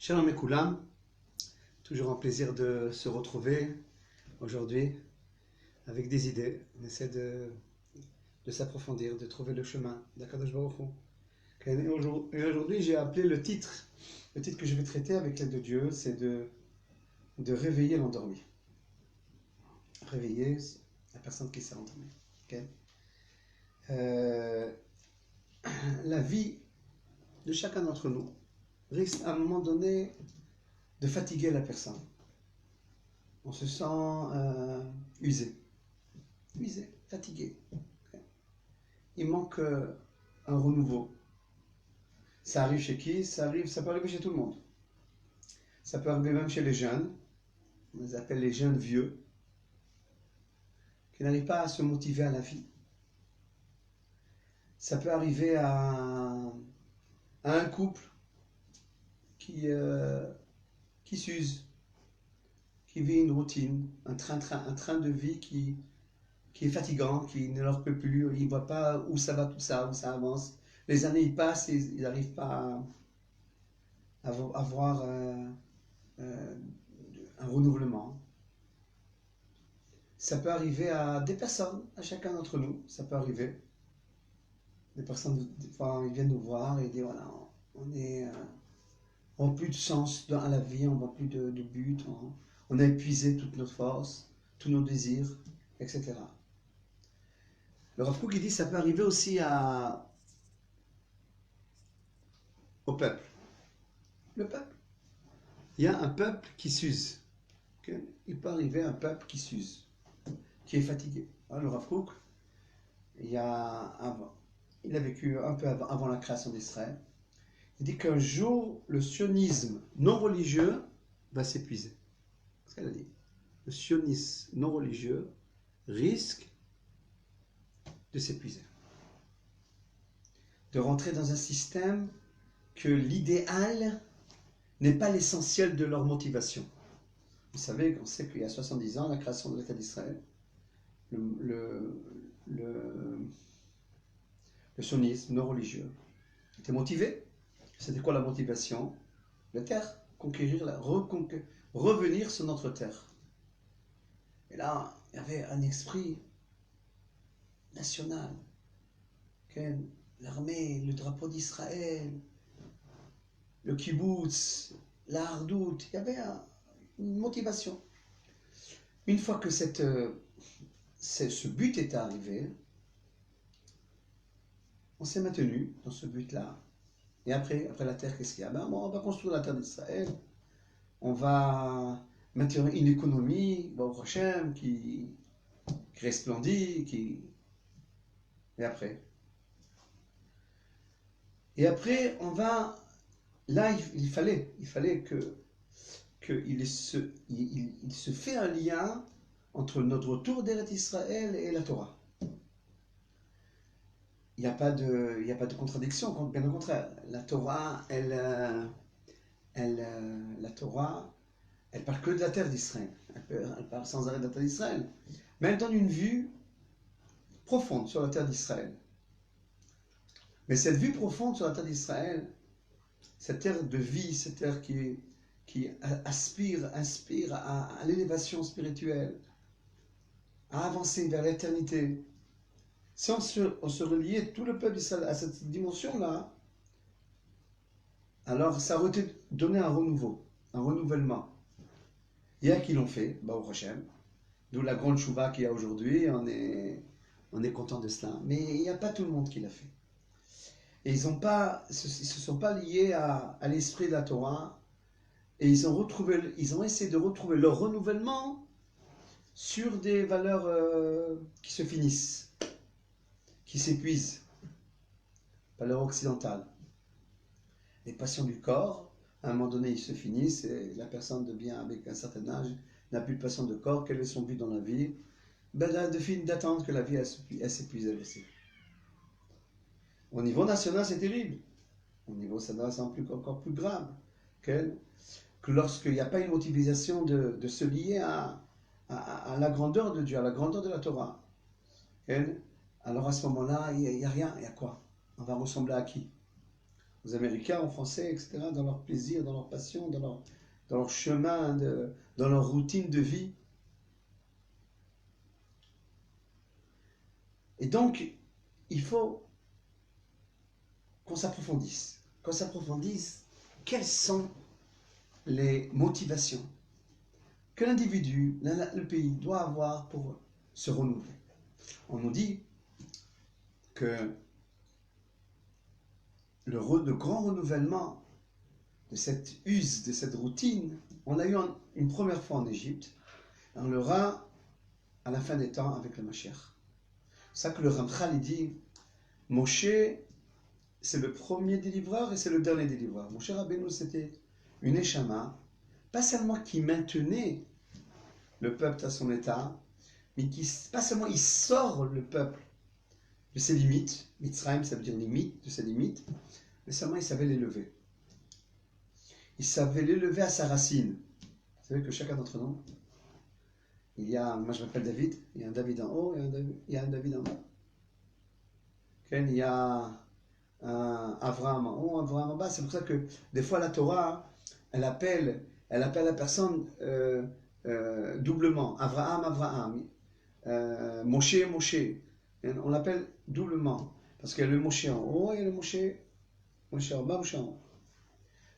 Shalom et Koulam, toujours un plaisir de se retrouver aujourd'hui avec des idées. On essaie de s'approfondir, de trouver le chemin d'Akadosh Baruch Hu. Et aujourd'hui, j'ai appelé le titre que je vais traiter avec l'aide de Dieu, c'est de réveiller l'endormi. Réveiller la personne qui s'est endormie. Okay? La vie de chacun d'entre nous risque à un moment donné de fatiguer la personne. On se sent usé, fatigué. Il manque un renouveau. Ça arrive chez qui? Ça peut arriver chez tout le monde. Ça peut arriver même chez les jeunes. On les appelle les jeunes vieux, qui n'arrivent pas à se motiver à la vie. Ça peut arriver à un couple qui s'use, qui vit une routine, un train de vie qui est fatigant, qui ne leur peut plus, ils ne voient pas où ça va tout ça, où ça avance. Les années ils passent et ils n'arrivent pas à avoir un renouvellement. Ça peut arriver à des personnes, à chacun d'entre nous, ça peut arriver. Des personnes, des fois, ils viennent nous voir et disent voilà, on n'a plus de sens à la vie, on n'a plus de but, on a épuisé toutes nos forces, tous nos désirs, etc. Le Rav Kook, il dit ça peut arriver aussi au peuple. Le peuple. Il y a un peuple qui s'use. Okay? Il peut arriver un peuple qui s'use, qui est fatigué. Alors, le Rav Kook, il a vécu un peu avant la création d'Israël. Il dit qu'un jour, le sionisme non religieux va s'épuiser. C'est ce qu'elle a dit. Le sionisme non religieux risque de s'épuiser. De rentrer dans un système que l'idéal n'est pas l'essentiel de leur motivation. Vous savez, on sait qu'il y a 70 ans, la création de l'État d'Israël, le sionisme non religieux était motivé. C'était quoi la motivation? La terre, revenir sur notre terre. Et là, il y avait un esprit national. L'armée, le drapeau d'Israël, le kibbutz, la hardout, il y avait une motivation. Une fois que ce but est arrivé, on s'est maintenu dans ce but-là. Et après la terre, qu'est-ce qu'il y a? On va construire la terre d'Israël. On va maintenir une économie, Baruch Hashem, qui resplendit, Et après, on va... Là, il fallait qu'il se fait un lien entre notre retour d'Eretz Israël et la Torah. Il n'y a pas de contradiction, bien au contraire. La Torah, elle parle que de la terre d'Israël. Elle parle sans arrêt de la terre d'Israël. Mais elle donne une vue profonde sur la terre d'Israël. Mais cette vue profonde sur la terre d'Israël, cette terre de vie, cette terre qui inspire à l'élévation spirituelle, à avancer vers l'éternité. Si on se reliait tout le peuple d'Israël à cette dimension-là, alors ça aurait donné un renouveau, un renouvellement. Il y a qui l'ont fait, Baruch Hashem, d'où la grande chouva qu'il y a aujourd'hui, on est content de cela. Mais il n'y a pas tout le monde qui l'a fait. Et ils se sont pas liés à l'esprit de la Torah, et ils ont essayé de retrouver leur renouvellement sur des valeurs qui se finissent, qui s'épuisent, valeurs occidentales. Les passions du corps, à un moment donné, ils se finissent, et la personne devient, avec un certain âge, n'a plus de passion de corps. Quel est son but dans la vie? D'attendre que la vie elle s'épuise elle aussi. Au niveau national, c'est terrible. Au niveau national, c'est encore plus grave. Que lorsqu'il n'y a pas une motivation de se lier à la grandeur de Dieu, à la grandeur de la Torah. Alors à ce moment-là, il n'y a rien. Il y a quoi? On va ressembler à qui? aux Américains, aux Français, etc., dans leur plaisir, dans leur passion, dans leur chemin, dans leur routine de vie. Et donc, il faut qu'on s'approfondisse. Qu'on s'approfondisse, quelles sont les motivations que l'individu, le pays doit avoir pour se renouveler. On nous dit que le grand renouvellement de cette use, de cette routine, on l'a eu une première fois en Égypte, et on l'aura à la fin des temps avec le Mashiach. C'est ça que le Ramchal dit, Moshe, c'est le premier délivreur et c'est le dernier délivreur. Moshe Rabbeinu, c'était une échama, pas seulement qui maintenait le peuple à son état, mais qui, pas seulement il sort le peuple de ses limites, Mitzrayim ça veut dire limite, de ses limites, mais seulement il savait l'élever. Il savait l'élever à sa racine. Vous savez que chacun d'entre nous, il y a, moi je m'appelle David, il y a un David en haut et il y a un David en bas. Il y a un Avraham en haut, un Avraham en bas. C'est pour ça que des fois la Torah, elle appelle la personne doublement. Avraham, Avraham. Moshe, Moshe. On l'appelle doublement. Parce qu'il y a le Moshe en haut et le Moshe en bas, Moshe en haut.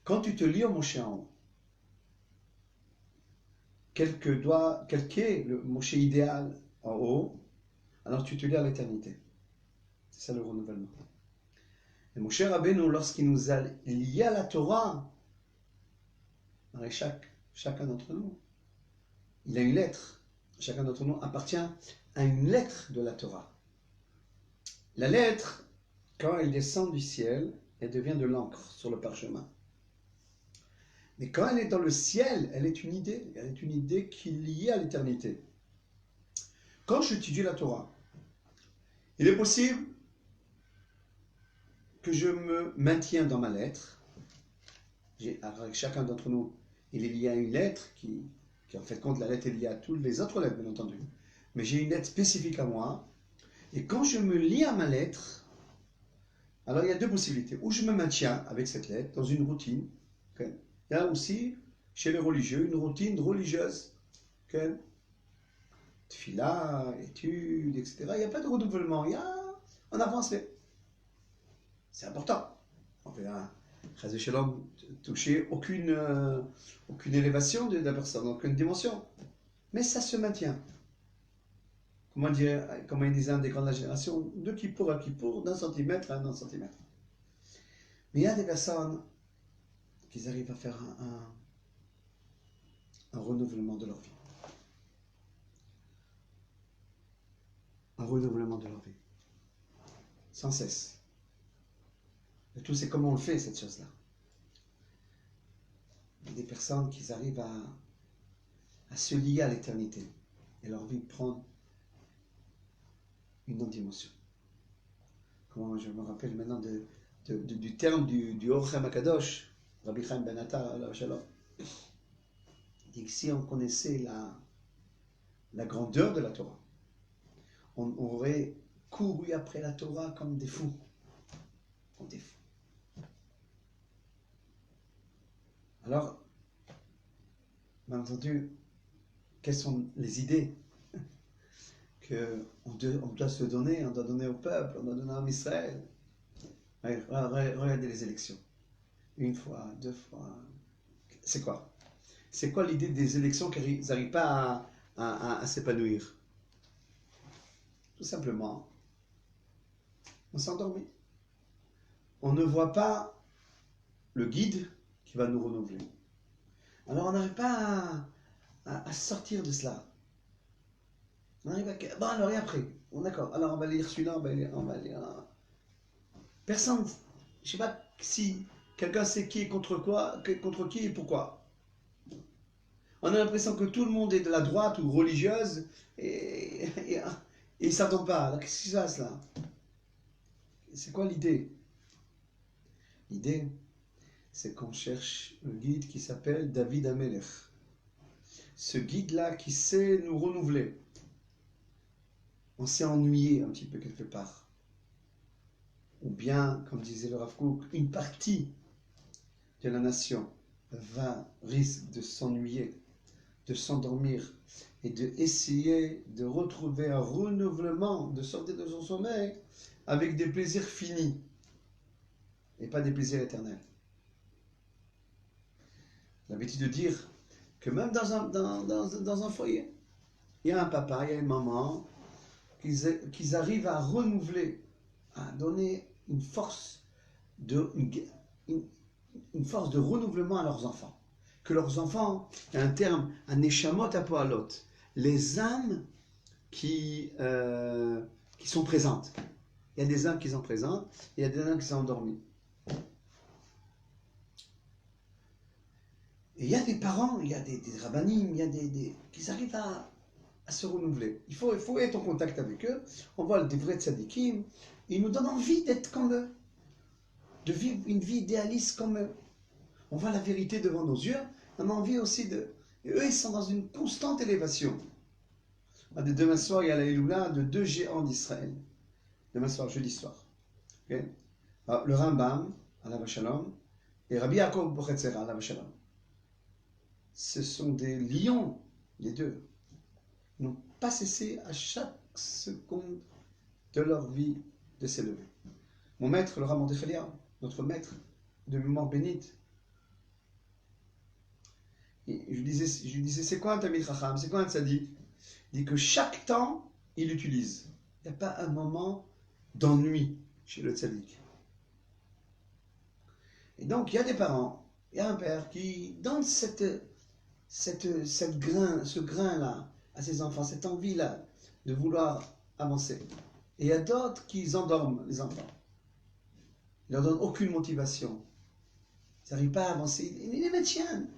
Quand tu te lis au Moshe en haut, quel qu'est le Moshe idéal en haut, alors tu te lis à l'éternité. C'est ça le renouvellement. Et Moshe Rabbeinu, lorsqu'il nous a liés à la Torah, avec chacun d'entre nous, il a une lettre. Chacun d'entre nous appartient à une lettre de la Torah. La lettre, quand elle descend du ciel, elle devient de l'encre sur le parchemin. Mais quand elle est dans le ciel, elle est une idée. Elle est une idée qui est liée à l'éternité. Quand j'étudie la Torah, il est possible que je me maintiens dans ma lettre. Avec chacun d'entre nous, il est lié à une lettre qui en fait compte, la lettre est liée à toutes les autres lettres, bien entendu. Mais j'ai une lettre spécifique à moi. Et quand je me lie à ma lettre, alors il y a deux possibilités. Ou je me maintiens avec cette lettre dans une routine. Okay. Il y a aussi, chez les religieux, une routine religieuse. Okay. Tfila, études, etc. Il n'y a pas de renouvellement. On avance. C'est important. On fait toucher aucune élévation de la personne, aucune dimension. Mais ça se maintient. Comment il disait un des grands de la génération, de Kippour à Kippour, d'un centimètre à un centimètre. Mais il y a des personnes qui arrivent à faire un renouvellement de leur vie. Un renouvellement de leur vie. Sans cesse. Le tout, c'est comment on le fait, cette chose-là. Il y a des personnes qui arrivent à se lier à l'éternité. Et leur vie prend une autre dimension. Comment je me rappelle maintenant du terme du Or Chaim HaKadosh, Rabbi Chaim Ben Attar, il dit que si on connaissait la grandeur de la Torah, on aurait couru après la Torah comme des fous. Comme des fous. Alors, bien entendu, quelles sont les idées qu'on doit se donner, on doit donner au peuple, on doit donner à Israël. Regardez les élections. Une fois, deux fois. C'est quoi? C'est quoi l'idée des élections qui n'arrivent pas à s'épanouir? Tout simplement, on s'endormit. On ne voit pas le guide qui va nous renouveler. Alors on n'arrive pas à sortir de cela. On arrive à... Bon alors et après? Bon d'accord, alors on va lire celui-là, on va lire... Personne, je ne sais pas si quelqu'un sait qui est contre quoi, contre qui et pourquoi. On a l'impression que tout le monde est de la droite ou religieuse et ils ne s'attendent pas. Alors qu'est-ce qui se passe là? C'est quoi l'idée? L'idée, c'est qu'on cherche un guide qui s'appelle David Amelech. Ce guide-là qui sait nous renouveler. On s'est ennuyé un petit peu quelque part. ou bien, comme disait le Rav Kook, une partie de la nation risque de s'ennuyer, de s'endormir et de essayer de retrouver un renouvellement, de sortir de son sommeil avec des plaisirs finis et pas des plaisirs éternels. L'habitude de dire que même dans un foyer, il y a un papa, il y a une maman, qu'ils arrivent à renouveler, à donner une force une force de renouvellement à leurs enfants. Que leurs enfants, il y a un terme, un neshamot apoalot, les âmes qui sont présentes. Il y a des âmes qui sont présentes, il y a des âmes qui sont endormies. Et il y a des parents, il y a des rabbinim, il y a qui arrivent à se renouveler. Il faut être en contact avec eux. On voit des vrais tzadikim. Ils nous donnent envie d'être comme eux, de vivre une vie idéaliste comme eux. On voit la vérité devant nos yeux. On a envie aussi de... Et eux, ils sont dans une constante élévation. Demain soir, il y a la Eloula de 2 géants d'Israël. Demain soir, jeudi soir. Okay? Le Rambam, alav shalom, et Rabbi Yaakov Bochetzera, alav shalom. Ce sont des lions, les deux. Ils n'ont pas cessé à chaque seconde de leur vie de s'élever. Mon maître, le Rav Mordechai Eliyahu, notre maître de mémoire bénite, et je lui disais, c'est quoi un Talmid Chacham, c'est quoi un tzaddik? Il dit que chaque temps, il l'utilise. Il n'y a pas un moment d'ennui chez le tzaddik. Et donc, il y a des parents, il y a un père qui donne ce grain-là à ses enfants, cette envie-là de vouloir avancer. Et il y a d'autres qui endorment les enfants. Ils ne leur donnent aucune motivation. Ils n'arrivent pas à avancer. Les maintiennent.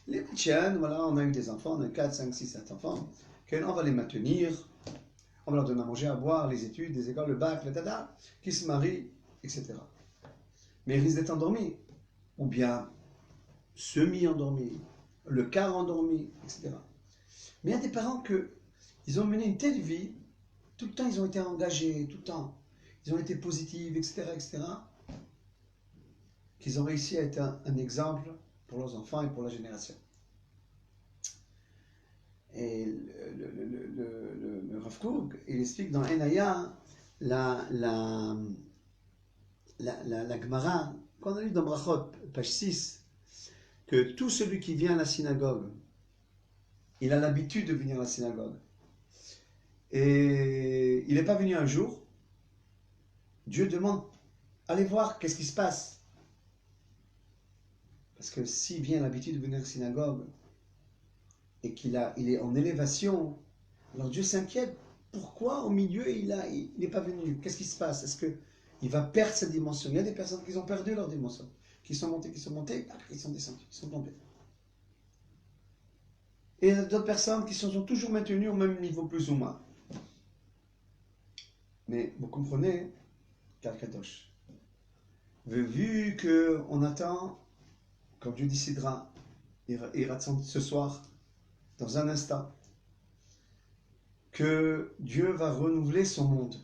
Les maintiennent, voilà, on a eu des enfants, on a 4, 5, 6, 7 enfants. On va les maintenir. On va leur donner à manger, à boire, les études, les écoles, le bac, le tada, qui se marient, etc. Mais ils risquent d'être endormis. Ou bien semi-endormis, le quart endormi, etc. Mais il y a des parents ils ont mené une telle vie, tout le temps ils ont été engagés, tout le temps ils ont été positifs, etc., etc., qu'ils ont réussi à être un exemple pour leurs enfants et pour la génération. Et le Rav Kook, il explique dans Enaya la Gemara, qu'on a lu dans Brachot, page 6, que tout celui qui vient à la synagogue, il a l'habitude de venir à la synagogue. Et il n'est pas venu un jour. Dieu demande, allez voir qu'est-ce qui se passe. Parce que s'il vient à l'habitude de venir à la synagogue et il est en élévation, alors Dieu s'inquiète. Pourquoi au milieu il n'est pas venu? Qu'est-ce qui se passe? Est-ce qu'il va perdre cette dimension? Il y a des personnes qui ont perdu leur dimension, qui sont montées, ils sont descendus, ils sont tombés. Et il y a d'autres personnes qui sont toujours maintenues au même niveau plus ou moins. Mais vous comprenez, Kalkadosh, vu qu'on attend, quand Dieu décidera, il raconte ce soir, dans un instant, que Dieu va renouveler son monde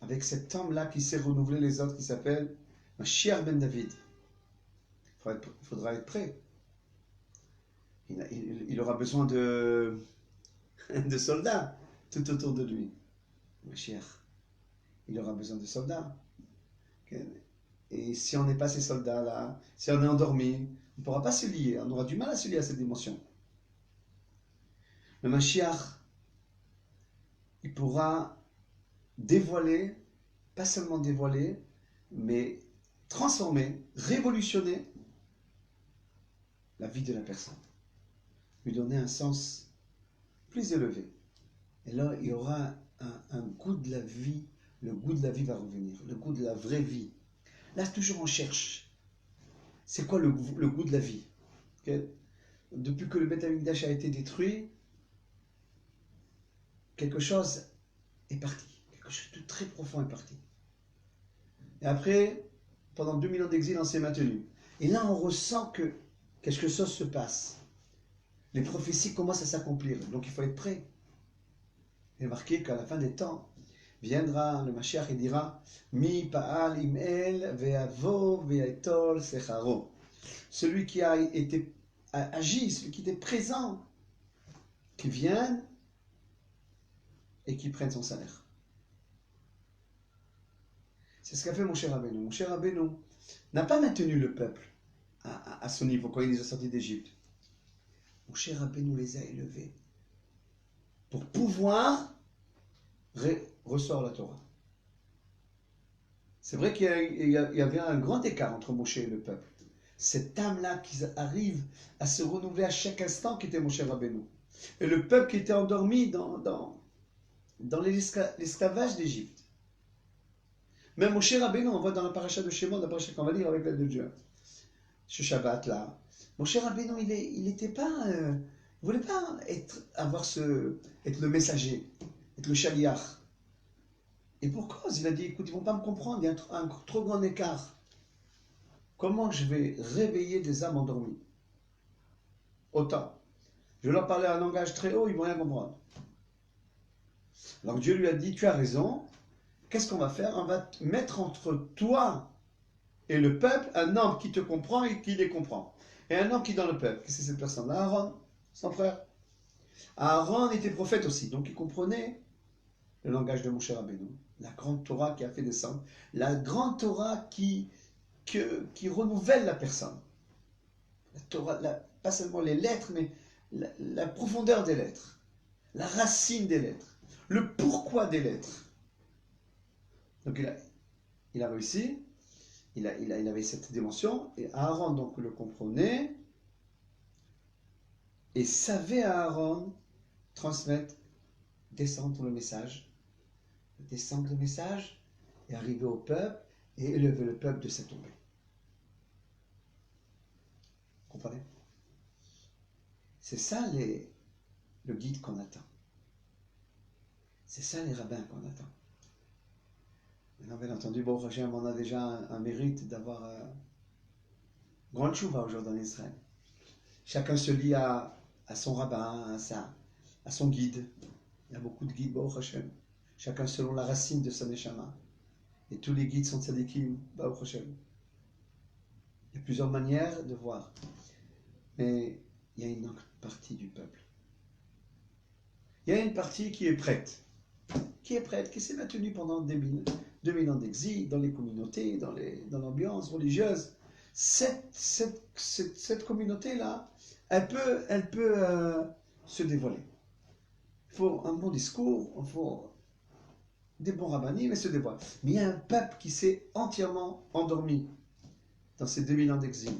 avec cet homme-là qui sait renouveler les autres, qui s'appelle Mashiach ben David. Il faudra être prêt. Il aura besoin de soldats tout autour de lui. Mashiach, il aura besoin de soldats. Et si on n'est pas ces soldats-là, si on est endormi, on ne pourra pas se lier. On aura du mal à se lier à cette dimension. Le Mashiach, il pourra dévoiler, pas seulement dévoiler, mais transformer, révolutionner la vie de la personne. Lui donner un sens plus élevé. Et là, il y aura un goût de la vie. Le goût de la vie va revenir. Le goût de la vraie vie. Là, toujours on cherche. C'est quoi le goût de la vie? Okay? Depuis que le Beth Amikdash a été détruit, quelque chose est parti. Quelque chose de très profond est parti. Et après, pendant 2000 ans d'exil, on s'est maintenu. Et là, on ressent que quelque chose se passe. Les prophéties commencent à s'accomplir. Donc, il faut être prêt. Il est marqué qu'à la fin des temps, viendra le Mashiach et dira Mi pa'al im el ve'avo ve'etol secharo. Celui qui a été agi, celui qui était présent, qui vienne et qui prenne son salaire. C'est ce qu'a fait Moshe Rabbeinu. Moshe Rabbeinu n'a pas maintenu le peuple à son niveau quand il les a sortis d'Égypte. Moshe Rabbeinu les a élevés pour pouvoir ressort la Torah. C'est vrai qu'il y avait un grand écart entre Moshe et le peuple. Cette âme-là qui arrive à se renouveler à chaque instant qui était Moshe Rabbeinu. Et le peuple qui était endormi dans l'esclavage d'Égypte. Même Moshe Rabbeinu, on voit dans la paracha de Shemot, la paracha qu'on va lire avec l'aide de Dieu, ce Shabbat là, Moshe Rabbeinu, il n'était pas, il voulait pas être le messager, être le shaliach. Et pour cause, il a dit, écoute, ils vont pas me comprendre, il y a un trop grand écart. Comment je vais réveiller des âmes endormies? Autant. Je vais leur parler un langage très haut, ils vont rien comprendre. Alors Dieu lui a dit, tu as raison, qu'est-ce qu'on va faire? On va mettre entre toi et le peuple un homme qui te comprend et qui les comprend. Et un homme qui est dans le peuple. Qu'est-ce que c'est cette personne? Aaron, son frère. Aaron était prophète aussi, donc il comprenait le langage de Moshe Rabbeinu, la grande Torah qui a fait descendre, la grande Torah qui renouvelle la personne. La Torah, pas seulement les lettres, mais la profondeur des lettres, la racine des lettres, le pourquoi des lettres. Donc il a réussi, il avait cette dimension, et Aaron donc le comprenait, et savait à Aaron transmettre, descendre le message et arriver au peuple et élever le peuple de cette tombée. Vous comprenez? C'est ça le guide qu'on attend. C'est ça les rabbins qu'on attend. Maintenant, bien entendu, bon, on a déjà un mérite d'avoir grande chouva aujourd'hui en Israël. Chacun se lie à son rabbin, à son guide. Il y a beaucoup de guides, Baruch Hashem. Chacun selon la racine de sa neshama. Et tous les guides sont tzadikim, Baruch Hashem. Il y a plusieurs manières de voir. Mais il y a une autre partie du peuple. Il y a une partie qui est prête. Qui s'est maintenue pendant 2000 ans d'exil, dans les communautés, dans l'ambiance religieuse. Cette communauté-là, elle peut se dévoiler. Il faut un bon discours, il faut des bons rabbinis, mais se dévoile. Mais il y a un peuple qui s'est entièrement endormi dans ces 2000 ans d'exil,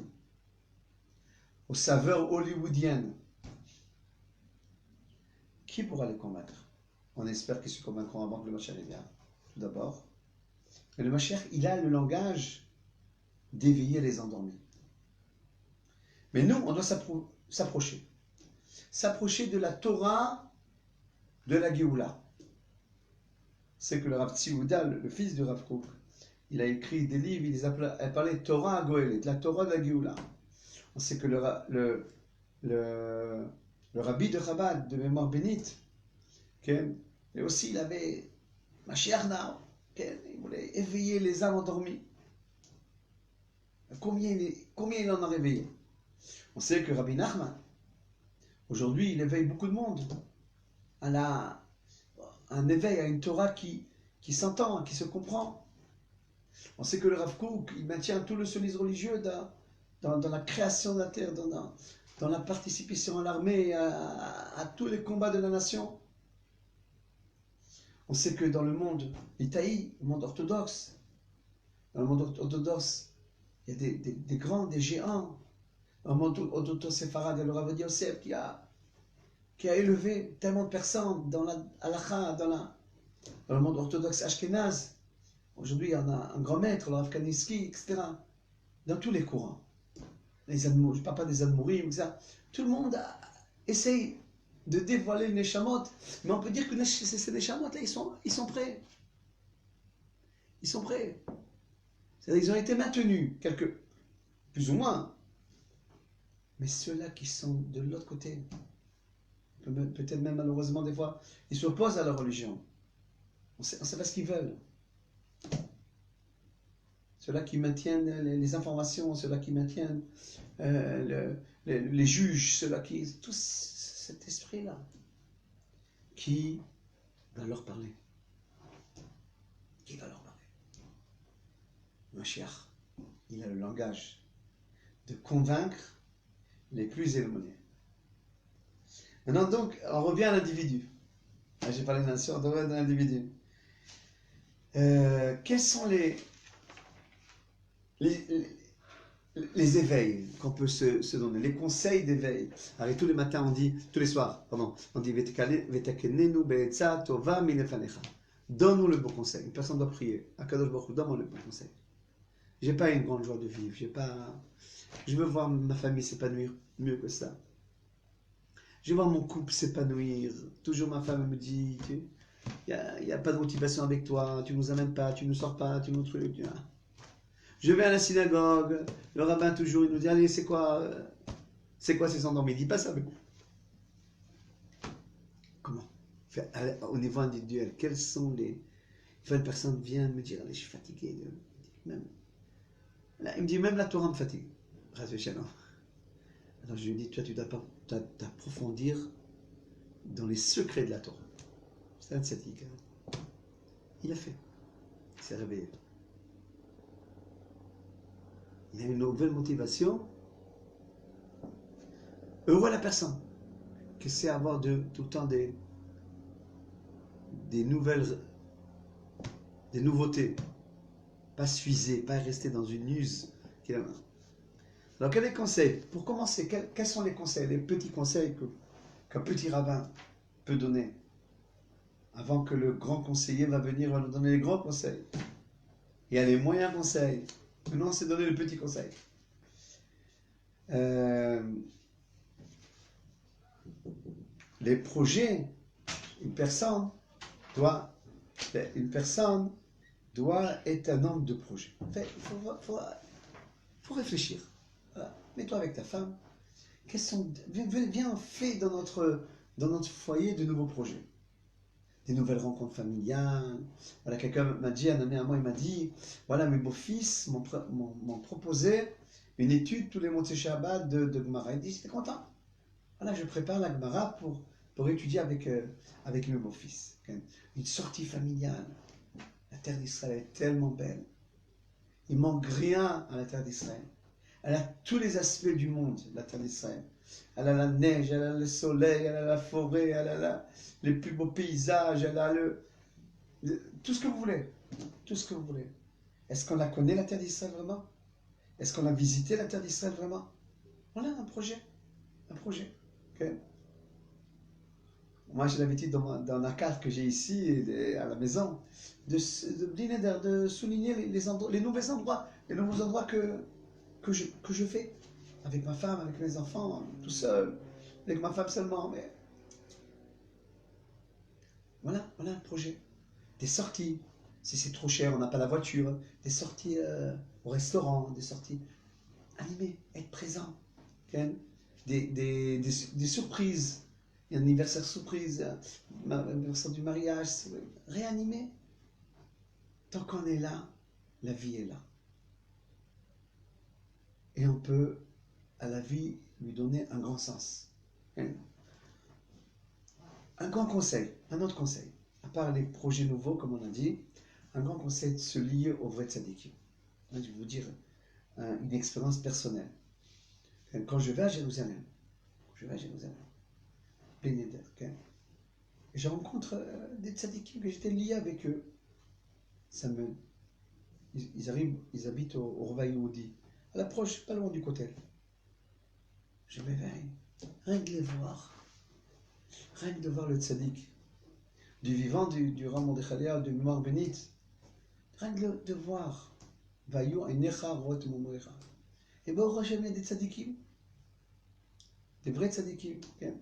aux saveurs hollywoodiennes. Qui pourra les convaincre? On espère qu'ils se convaincront avant que le Mashiach vienne, tout d'abord. Et le Mashiach, il a le langage d'éveiller les endormis. Mais nous, on doit s'approcher. S'approcher de la Torah de la Géoula. C'est que le Rav Tzihouda, le fils de Rav Kook, il a écrit des livres, il parlait Torah Goélet, de la Torah de la Géoula. On sait que le rabbi de Chabad, de mémoire bénite, et aussi il avait Mashiach Now, il voulait éveiller les âmes endormies. Combien il en a réveillé? On sait que Rabbi Nachman, aujourd'hui, il éveille beaucoup de monde à un éveil, à une Torah qui s'entend, qui se comprend. On sait que le Rav Kook, il maintient tout le sionisme religieux dans la création de la terre, dans la participation à l'armée, à tous les combats de la nation. On sait que dans le monde Itaï, le monde orthodoxe, dans le monde orthodoxe, il y a des grands, des géants. Dans le monde orthodoxe séfarade, il y a le Rav Yosef qui a élevé tellement de personnes dans la halakha, dans le monde orthodoxe ashkénaze. Aujourd'hui, il y en a un grand maître, le Rav Kanievski, etc. Dans tous les courants. Je ne parle pas des Admourim, etc. Tout le monde essaye de dévoiler le Neshamot, mais on peut dire que ces Neshamot-là, ils sont prêts. Ils sont prêts. C'est-à-dire ils ont été maintenus, plus ou moins. Mais ceux-là qui sont de l'autre côté, peut-être même malheureusement des fois, ils s'opposent à la religion. On sait pas ce qu'ils veulent. Ceux-là qui maintiennent les informations, ceux-là qui maintiennent les juges, ceux-là qui... Tout cet esprit-là qui va leur parler. Qui va leur parler. Mashiach, il a le langage de convaincre les plus éloignés. Maintenant donc, on revient à l'individu. J'ai parlé de la nation, on revient à l'individu. Quels sont les éveils qu'on peut se donner, les conseils d'éveil? Alors, tous les matins, tous les soirs, pardon, on dit donne-nous le bon conseil. Une personne doit prier. Akadosh Baruch Hu, donne-moi le bon conseil. J'ai pas une grande joie de vivre. Je veux voir ma famille s'épanouir mieux que ça. Je veux voir mon couple s'épanouir. Toujours ma femme me dit, il n'y a pas de motivation avec toi, tu nous amènes pas, tu nous sors pas, tu nous trucs. Je vais à la synagogue, le rabbin toujours, il nous dit, allez, c'est quoi ces endroits? Mais il dit pas ça. Mais... Comment? Au niveau individuel, quels sont les... Une personne vient me dire, allez, je suis fatigué. Même... Là, il me dit, même la Torah me fatigue. Alors je lui dis, toi, tu dois t'approfondir dans les secrets de la Torah. C'est un tzaddik. Il a fait. Il s'est réveillé. Il a une nouvelle motivation. Heureux la personne qui sait avoir tout le temps des nouveautés. Pas s'user, pas rester dans une use. Alors quels sont les conseils? Pour commencer, quels sont les conseils, les petits conseils qu'un petit rabbin peut donner avant que le grand conseiller va venir nous donner les grands conseils? Il y a les moyens conseils. Maintenant, c'est donner le petit conseil. Les projets, une personne doit être un homme de projet. Il faut réfléchir. Voilà. Mets-toi avec ta femme. Viens, fais dans notre foyer de nouveaux projets. Des nouvelles rencontres familiales. Voilà, quelqu'un m'a dit, un ami à moi, il m'a dit, voilà, mes beaux-fils m'ont proposé une étude tous les mois Shabbat de Gemara. Il dit, j'étais content. Voilà, je prépare la Gemara pour étudier avec mes beaux-fils. Une sortie familiale. La terre d'Israël est tellement belle. Il manque rien à la terre d'Israël. Elle a tous les aspects du monde, la terre d'Israël. Elle a la neige, elle a le soleil, elle a la forêt, elle a les plus beaux paysages, elle a tout ce que vous voulez. Tout ce que vous voulez. Est-ce qu'on la connaît, la terre d'Israël, vraiment? Est-ce qu'on a visité la terre d'Israël, vraiment? Voilà un projet. Un projet. Okay. Moi, j'ai l'habitude dans la carte que j'ai ici, à la maison, de souligner les nouveaux endroits que je fais. Avec ma femme, avec mes enfants, tout seul, avec ma femme seulement. Mais voilà un projet. Des sorties. Si c'est trop cher, on n'a pas la voiture. Des sorties au restaurant, des sorties animées, être présent. Okay? Des surprises. Un anniversaire surprise, un anniversaire du mariage, réanimer. Tant qu'on est là, la vie est là. Et on peut, à la vie, lui donner un grand sens. Un grand conseil, un autre conseil, à part les projets nouveaux, comme on a dit, un grand conseil de se lier au vrai tzaddikim. Je vais vous dire une expérience personnelle. Quand je vais à Jérusalem, Bénéder, okay? Et je rencontre des tzaddikim que j'étais lié avec eux. Ils habitent au Rova Yehoudi, à l'approche, pas loin du Kotel. Je m'éveille, rien que les voir, rien que de voir le tzaddik, du vivant du Rav Mordechai Eliyahu, de mémoire bénite, rien que de voir, Vayu Einecha Rot Mumrecha. Et ben, on jamais des tzaddikim, des vrais tzaddikim, okay?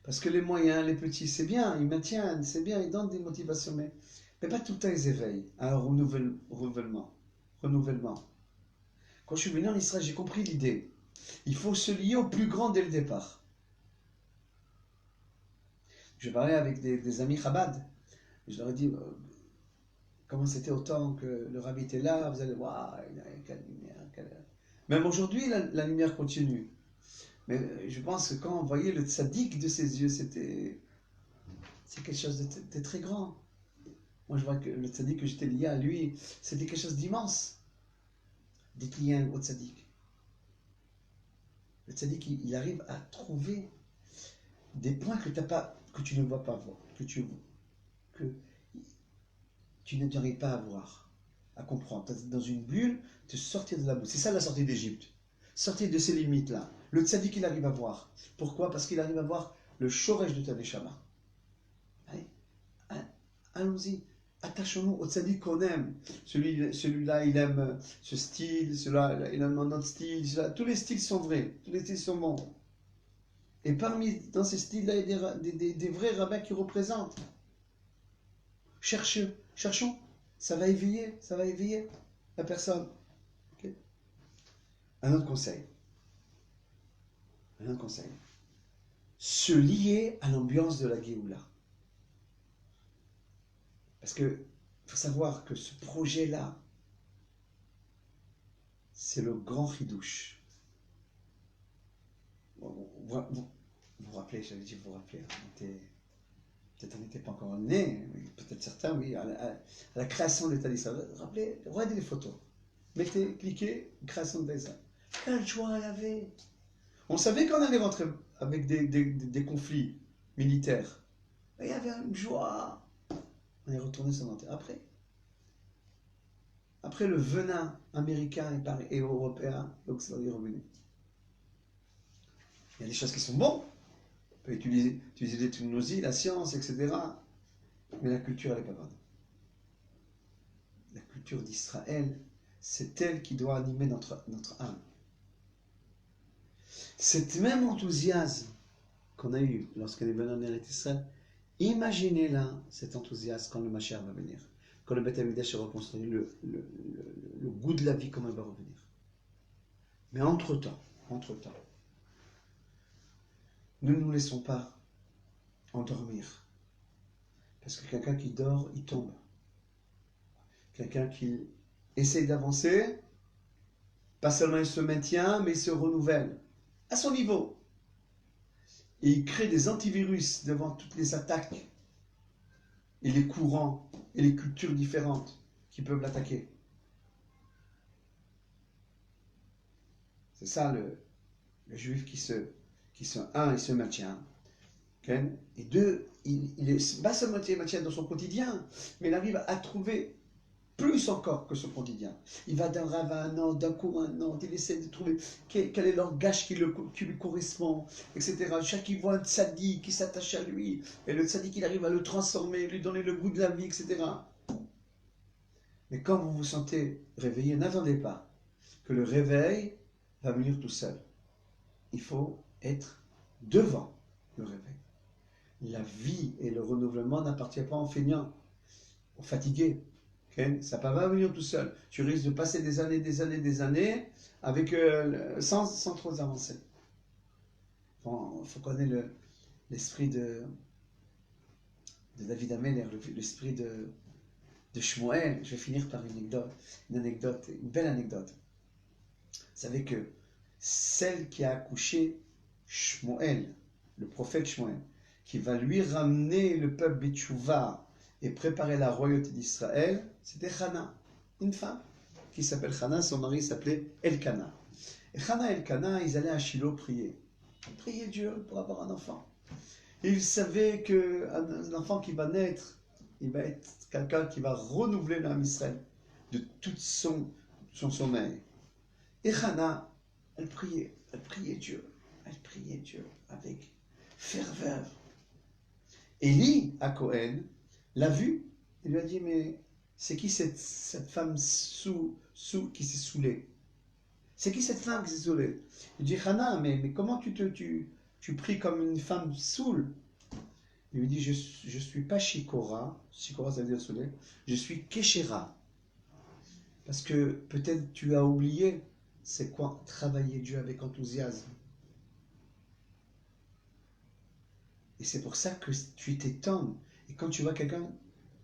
Parce que les moyens, les petits, c'est bien, ils maintiennent, c'est bien, ils donnent des motivations, mais pas tout le temps ils éveillent à un renouvellement. Quand je suis venu en Israël, j'ai compris l'idée. Il faut se lier au plus grand dès le départ. Je parlais avec des amis Chabad, je leur ai dit, comment c'était au temps que le rabbi était là, vous allez voir, quelle lumière, Même aujourd'hui, la lumière continue. Mais je pense que quand on voyait le tzaddik de ses yeux, c'est quelque chose de très grand. Moi, je vois que le tzaddik que j'étais lié à lui, c'était quelque chose d'immense, d'être lié au tzaddik. Le tzaddik, il arrive à trouver des points que tu ne vois pas voir, que tu n'arrives pas à voir, à comprendre. Dans une bulle, te sortir de la bulle. C'est ça la sortie d'Égypte. Sortir de ces limites-là. Le tzaddik, il arrive à voir. Pourquoi? Parce qu'il arrive à voir le shoresh de ta neshama. Allez, allons-y. Attachons-nous au tzaddik qu'on aime. Celui-là, il aime ce style, celui-là, il aime un autre style. Tous les styles sont vrais. Tous les styles sont bons. Et dans ces styles-là, il y a des vrais rabbins qui représentent. Cherchons. Ça va éveiller la personne. Okay. Un autre conseil. Se lier à l'ambiance de la Géoula. Parce que faut savoir que ce projet-là, c'est le grand chidouche. Vous vous rappelez, j'avais dit vous rappeler, peut-être on n'était pas encore né, peut-être certains, oui, à la création de l'État d'Israël. Rappelez, regardez les photos. Cliquez, création de l'État. Quelle joie il y avait! On savait qu'on allait rentrer avec des conflits militaires. Mais il y avait une joie. On est retourné sur notre terre. Après le venin américain et européen, l'Occident est revenu. Il y a des choses qui sont bonnes. On peut utiliser les technologies, la science, etc. Mais la culture, elle n'est pas bonne. La culture d'Israël, c'est elle qui doit animer notre âme. Cet même enthousiasme qu'on a eu lorsqu'on est venu en Eretz Israël, imaginez là cet enthousiasme quand le Mashiach va venir, quand le Beth Amikdash sera reconstruit, le goût de la vie, comment il va revenir. Mais entre-temps, ne nous laissons pas endormir. Parce que quelqu'un qui dort, il tombe. Quelqu'un qui essaie d'avancer, pas seulement il se maintient, mais il se renouvelle à son niveau. Et il crée des antivirus devant toutes les attaques et les courants et les cultures différentes qui peuvent l'attaquer. C'est ça le juif qui se maintient. Okay? Et deux, il est pas seulement maintient dans son quotidien, mais il arrive à trouver plus encore que son quotidien. Il va d'un rave à un autre, d'un cours à un autre, il essaie de trouver quel est le langage qui lui correspond, etc. Chaque il voit un tzaddik qui s'attache à lui, et le tzaddik il arrive à le transformer, lui donner le goût de la vie, etc. Mais quand vous vous sentez réveillé, n'attendez pas que le réveil va venir tout seul. Il faut être devant le réveil. La vie et le renouvellement n'appartiennent pas aux feignants, aux fatigués. Okay? Ça ne va pas venir tout seul. Tu risques de passer des années avec, sans trop avancer. Bon, il faut connaître l'esprit de David Ameller, l'esprit de Shmuel. Je vais finir par une belle anecdote. Vous savez que celle qui a accouché Shmuel, le prophète Shmuel, qui va lui ramener le peuple Betchouva et préparer la royauté d'Israël, c'était Hana, une femme qui s'appelle Hana, son mari s'appelait Elkana. Et Hana et Elkana, ils allaient à Shiloh prier Dieu pour avoir un enfant. Et ils savaient qu'un enfant qui va naître, il va être quelqu'un qui va renouveler l'âme Israël de tout son sommeil. Et Hana, elle priait Dieu avec ferveur. Élie, à Cohen, l'a vu, il lui a dit, mais c'est qui cette femme qui s'est saoulée? C'est qui cette femme qui s'est saoulée? Il dit, Hana, mais comment tu pries comme une femme saoule? Il lui dit, je ne suis pas Shikora, Shikora ça veut dire saoulée, je suis Keshera. Parce que peut-être tu as oublié, c'est quoi travailler Dieu avec enthousiasme. Et c'est pour ça que tu t'étonnes. Et quand tu vois quelqu'un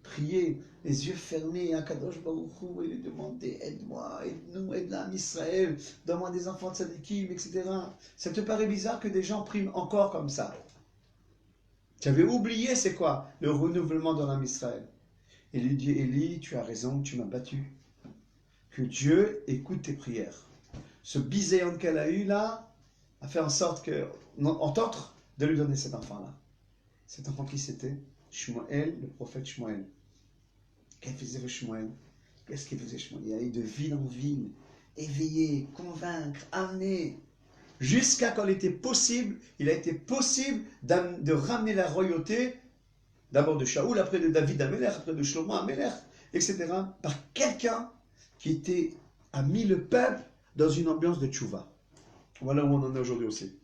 prier, les yeux fermés, à Kadosh Baruch Hu, et lui demander aide-moi, aide-nous, aide l'âme Israël, donne-moi des enfants de tzadikim, etc. Ça te paraît bizarre que des gens prient encore comme ça? Tu avais oublié c'est quoi le renouvellement de l'âme Israël. Et lui dit Élie, tu as raison, tu m'as battu. Que Dieu écoute tes prières. Ce biséon qu'elle a eu là a fait en sorte que, entre autres, de lui donner cet enfant-là. Cet enfant qui c'était? Shmuel, le prophète Shmuel. Qu'est-ce qu'il faisait Shmuel? Qu'est-ce qu'il faisait Shmuel? Il allait de ville en ville, éveiller, convaincre, amener, jusqu'à quand il était possible, il a été possible de ramener la royauté, d'abord de Shaoul, après de David Amelech, après de Shlomo Amelech, etc., par quelqu'un qui a mis le peuple dans une ambiance de tchouva. Voilà où on en est aujourd'hui aussi.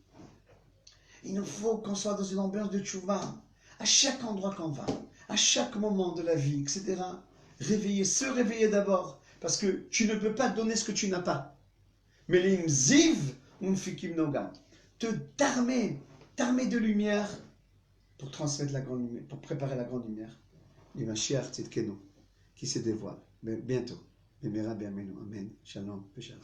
Il nous faut qu'on soit dans une ambiance de tchouva, à chaque endroit qu'on va, à chaque moment de la vie, etc. Se réveiller d'abord, parce que tu ne peux pas donner ce que tu n'as pas. Mais l'imziv, unfikim nogam, t'armer de lumière pour transmettre la grande lumière, pour préparer la grande lumière. Et Mashiach Tzidkenu, qui se dévoile bientôt. Amen. Shalom. Shalom.